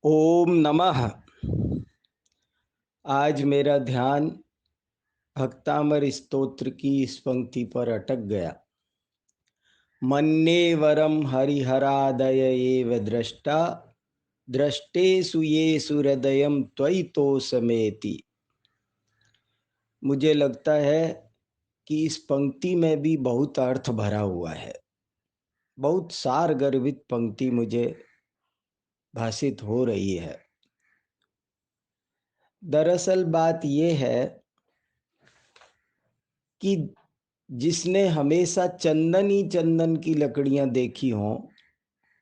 ओम नमः। आज मेरा ध्यान भक्तामर स्तोत्र की इस पंक्ति पर अटक गया। मन्ये वरम हरिहरादय एव द्रष्टा दृष्टेषु येषु हृदयं त्वयि तोषमेति। मुझे लगता है कि इस पंक्ति में भी बहुत अर्थ भरा हुआ है। बहुत सार गर्भित पंक्ति मुझे भासित हो रही है। दरअसल बात यह है कि जिसने हमेशा चंदन ही चंदन की लकड़ियां देखी हों,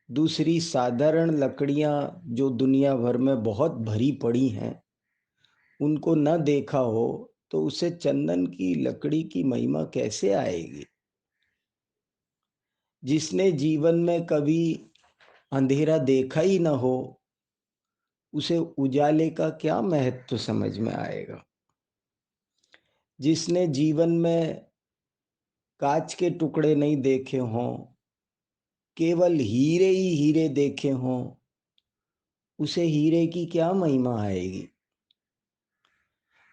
दूसरी साधारण लकड़ियां जो दुनिया भर में बहुत भरी पड़ी हैं, उनको न देखा हो तो उसे चंदन की लकड़ी की महिमा कैसे आएगी। जिसने जीवन में कभी अंधेरा देखा ही न हो, उसे उजाले का क्या महत्व समझ में आएगा। जिसने जीवन में कांच के टुकड़े नहीं देखे हों, केवल हीरे ही हीरे देखे हों, उसे हीरे की क्या महिमा आएगी।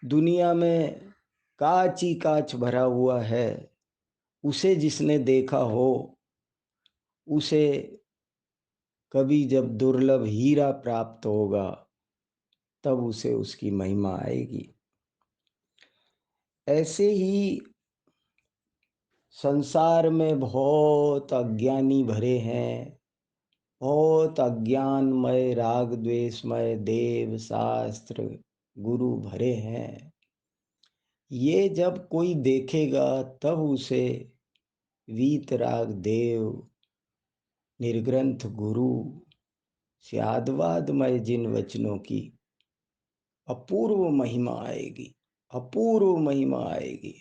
दुनिया में कांच ही कांच भरा हुआ है, उसे जिसने देखा हो, उसे कभी जब दुर्लभ हीरा प्राप्त होगा, तब उसे उसकी महिमा आएगी। ऐसे ही संसार में बहुत अज्ञानी भरे हैं, बहुत अज्ञानमय राग द्वेषमय देव शास्त्र गुरु भरे हैं। ये जब कोई देखेगा तब उसे वीतराग देव निर्ग्रंथ गुरु स्याद्वादमय जिन वचनों की अपूर्व महिमा आएगी, अपूर्व महिमा आएगी।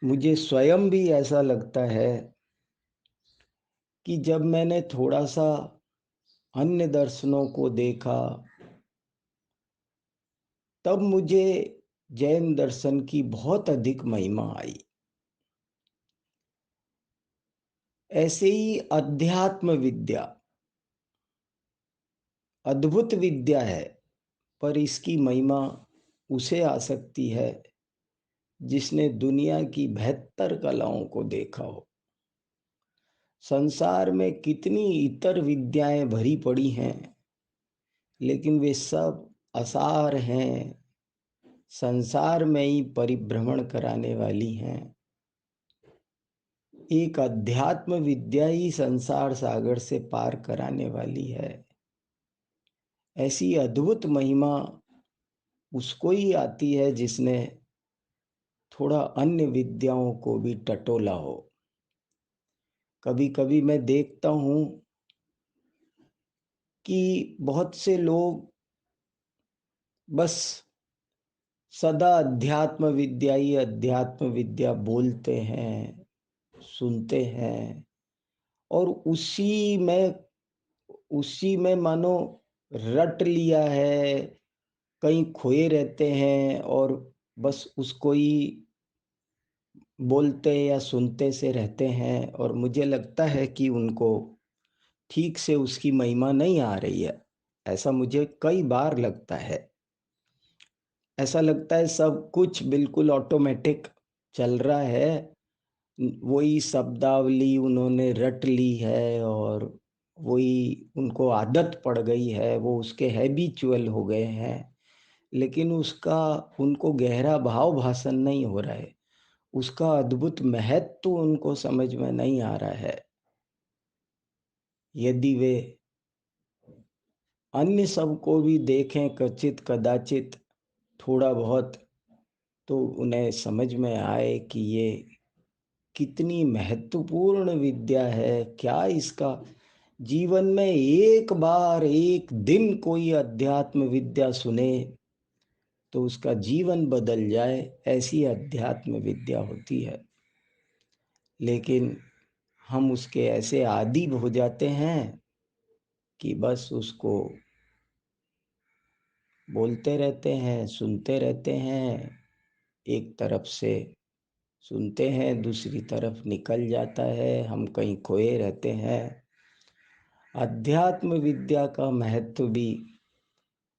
मुझे स्वयं भी ऐसा लगता है कि जब मैंने थोड़ा सा अन्य दर्शनों को देखा, तब मुझे जैन दर्शन की बहुत अधिक महिमा आई। ऐसे ही अध्यात्म विद्या अद्भुत विद्या है, पर इसकी महिमा उसे आ सकती है जिसने दुनिया की 72 कलाओं को देखा हो। संसार में कितनी इतर विद्याएं भरी पड़ी हैं, लेकिन वे सब असार हैं, संसार में ही परिभ्रमण कराने वाली हैं। एक अध्यात्म विद्या ही संसार सागर से पार कराने वाली है। ऐसी अद्भुत महिमा उसको ही आती है जिसने थोड़ा अन्य विद्याओं को भी टटोला हो। कभी कभी मैं देखता हूँ कि बहुत से लोग बस सदा अध्यात्म विद्या बोलते हैं, सुनते हैं, और उसी में मानो रट लिया है, कहीं खोए रहते हैं और बस उसको ही बोलते या सुनते से रहते हैं। और मुझे लगता है कि उनको ठीक से उसकी महिमा नहीं आ रही है। ऐसा मुझे कई बार लगता है। ऐसा लगता है सब कुछ बिल्कुल ऑटोमेटिक चल रहा है, वही शब्दावली उन्होंने रट ली है और वही उनको आदत पड़ गई है, वो उसके हैबिचुअल हो गए हैं, लेकिन उसका उनको गहरा भाव भाषण नहीं हो रहा है, उसका अद्भुत महत्व उनको समझ में नहीं आ रहा है। यदि वे अन्य सबको भी देखें क्वचित कदाचित थोड़ा बहुत, तो उन्हें समझ में आए कि ये कितनी महत्वपूर्ण विद्या है। क्या इसका जीवन में एक बार एक दिन कोई अध्यात्म विद्या सुने तो उसका जीवन बदल जाए, ऐसी अध्यात्म विद्या होती है। लेकिन हम उसके ऐसे आदी हो जाते हैं कि बस उसको बोलते रहते हैं, सुनते रहते हैं, एक तरफ से सुनते हैं, दूसरी तरफ निकल जाता है, हम कहीं खोए रहते हैं। अध्यात्म विद्या का महत्व भी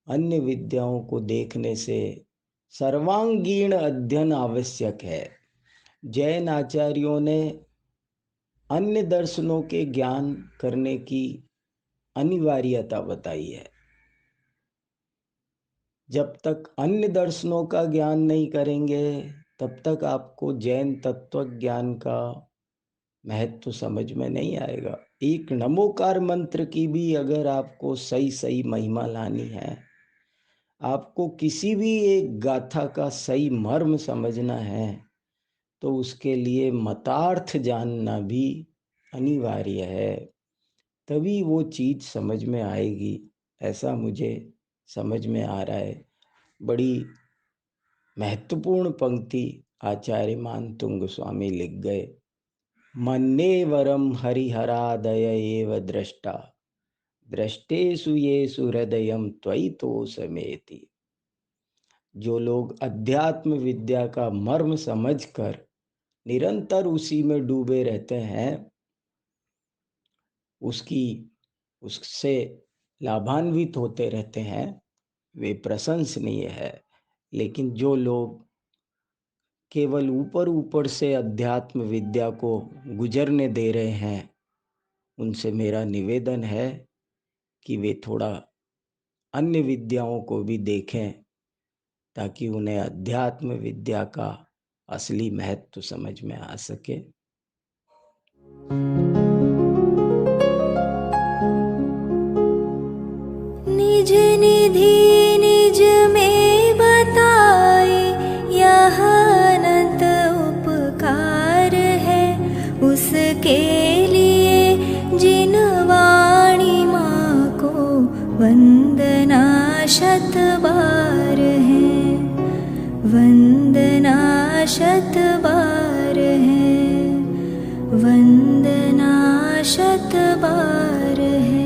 अन्य विद्याओं को देखने से सर्वांगीण अध्ययन आवश्यक है। जैन आचार्यों ने अन्य दर्शनों के ज्ञान करने की अनिवार्यता बताई है। जब तक अन्य दर्शनों का ज्ञान नहीं करेंगे तब तक आपको जैन तत्व ज्ञान का महत्व समझ में नहीं आएगा। एक नमोकार मंत्र की भी अगर आपको सही सही महिमा लानी है, आपको किसी भी एक गाथा का सही मर्म समझना है, तो उसके लिए मतार्थ जानना भी अनिवार्य है। तभी वो चीज समझ में आएगी, ऐसा मुझे समझ में आ रहा है। बड़ी महत्वपूर्ण पंक्ति आचार्य मानतुंग स्वामी लिख गए। मन्ये वरम हरिहरादय एव दृष्टा, दृष्टेषु येषु हृदयम त्वयि तोषमेति। जो लोग अध्यात्म विद्या का मर्म समझकर निरंतर उसी में डूबे रहते हैं, उससे लाभान्वित होते रहते हैं, वे प्रशंसनीय है। लेकिन जो लोग केवल ऊपर ऊपर से अध्यात्म विद्या को गुजरने दे रहे हैं, उनसे मेरा निवेदन है कि वे थोड़ा अन्य विद्याओं को भी देखें, ताकि उन्हें अध्यात्म विद्या का असली महत्व समझ में आ सके। निज निधि निज में बताए, यह अनंत उपकार है उसके लिए जिन वाणी माँ को वंदना शत बार है, वंदना शत बार है, वंदना शत बार है।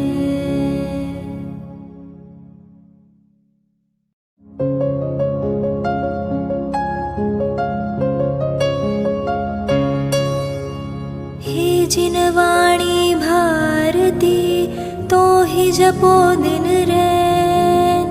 हे जिन वाणी भारती तो ही जपो दिन रैन,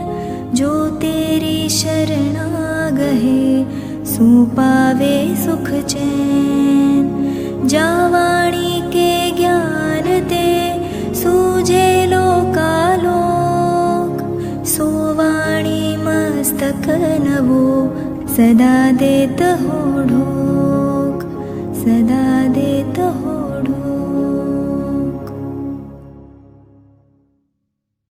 जो तेरी शरणा गहे सो पावे सुख चैन। जा वाणी के ज्ञान ते सूझे लोकालोक, सो वाणी मस्तक नवो सदा देत हो ढोक, सदा देत हो